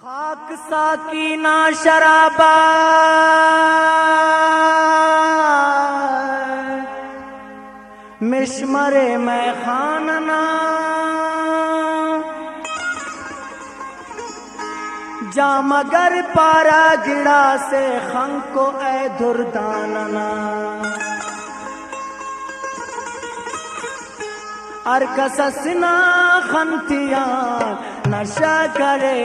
खाक साकीना शराबा मिशमरे मैं खानना जा मगर पारा गिड़ा से खंको ए दुर्दानना अरकसना खंतिया नशा करे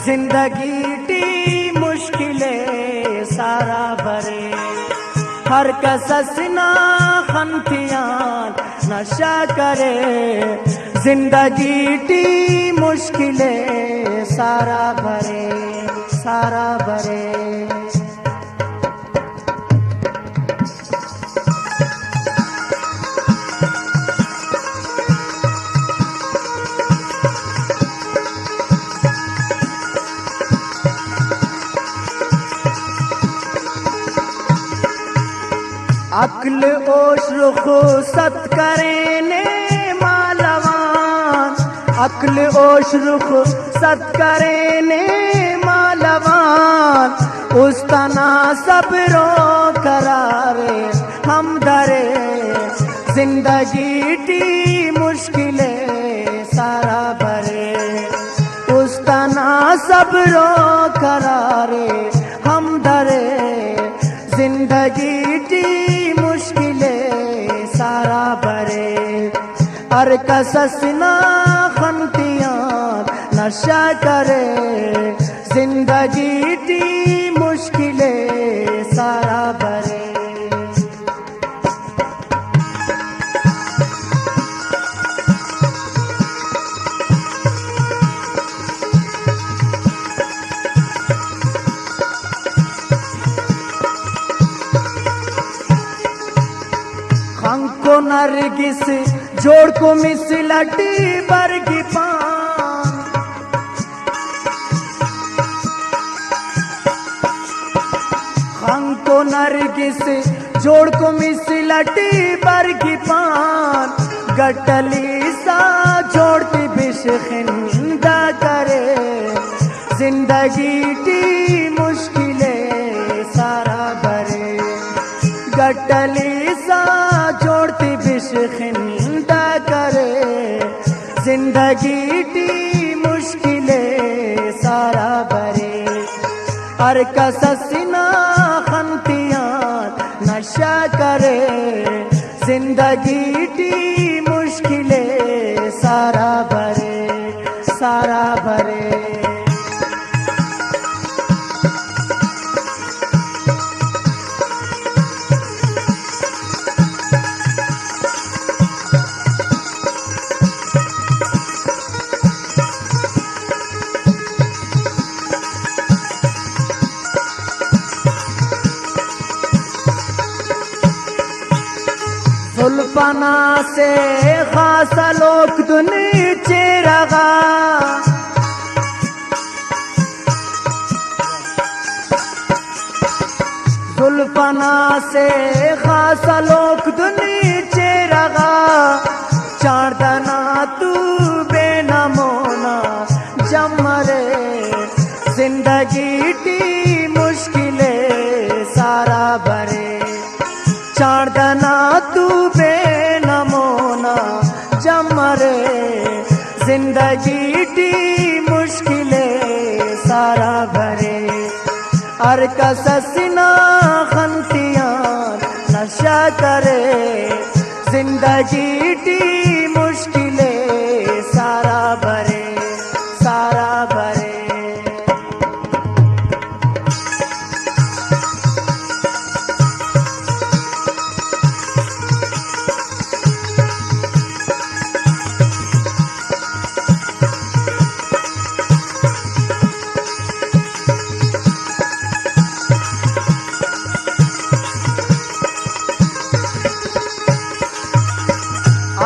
जिंदगी टी मुश्किलें सारा भरे हर कससना खंतिया नशा करे जिंदगी टी मुश्किलें सारा भरे सारा भरे। अक्ल ओश रुख सत करे ने मालवान अक्ल ओश रुख सत करे ने मालवान उस तना सबरो करारे हम दरे जिंदगी टी मुश्किलें सारा भरे उस तना सबरो करारे हम दरे जिंदगी टी मुश्किलें सारा भरे हर कससना खंतियां नशा करे जिंदगी टी मुश्किलें सारा भरे। खंको नरगिस जोड़ को मिसलटी बरगी पान खंको नरगिस जोड़ को मिसलटी बरगी पान गटली सा जोड़ती बिश खिंदा करे जिंदगी टी मुश्किलें सारा भरे गटली सा जोड़ती बिश खिंदा करे जिंदगी टी मुश्किलें सारा भरे हर कससना खंतियां नशा करे जिंदगी टी मुश्किलें सारा भरे सारा भरे। जुल्फना से खासा लोग नीचे रगा जुल्फना से खासा लोग नीचे रगा चांदना तू बेनमोना जमरे जिंदगी टी मुश्किलें सारा भरे चांदना तू बेनमोना जमरे जिंदगी टी मुश्किलें सारा भरे हर कससना खंतियां नशा करे जिंदगी टी मुश्किलें सारा भरे सारा भरे।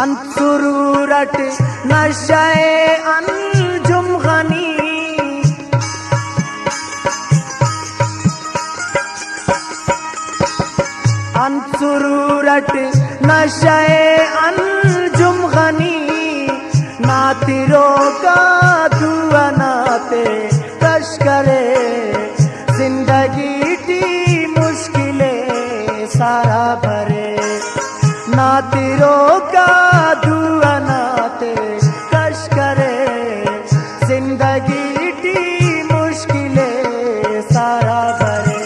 अंसुरूरट नशाए अंजुम गनी अंसुरूरट नशाए अंजुम गनी नातिरों का दुआ नाते कश करे जिंदगी टी मुश्किलें सारा भरे नातिरों का दुआ नाते कश करे जिंदगी टी मुश्किलें सारा भरे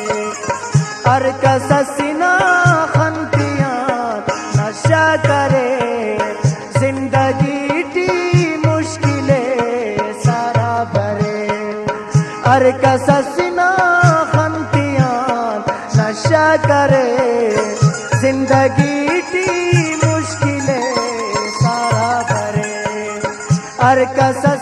हर कससिना खंतियां नशा करे जिंदगी टी मुश्किलें सारा भरे हर कससिना खंतियां नशा करे जिंदगी टी मुश्किलें सारा भरे हर कसस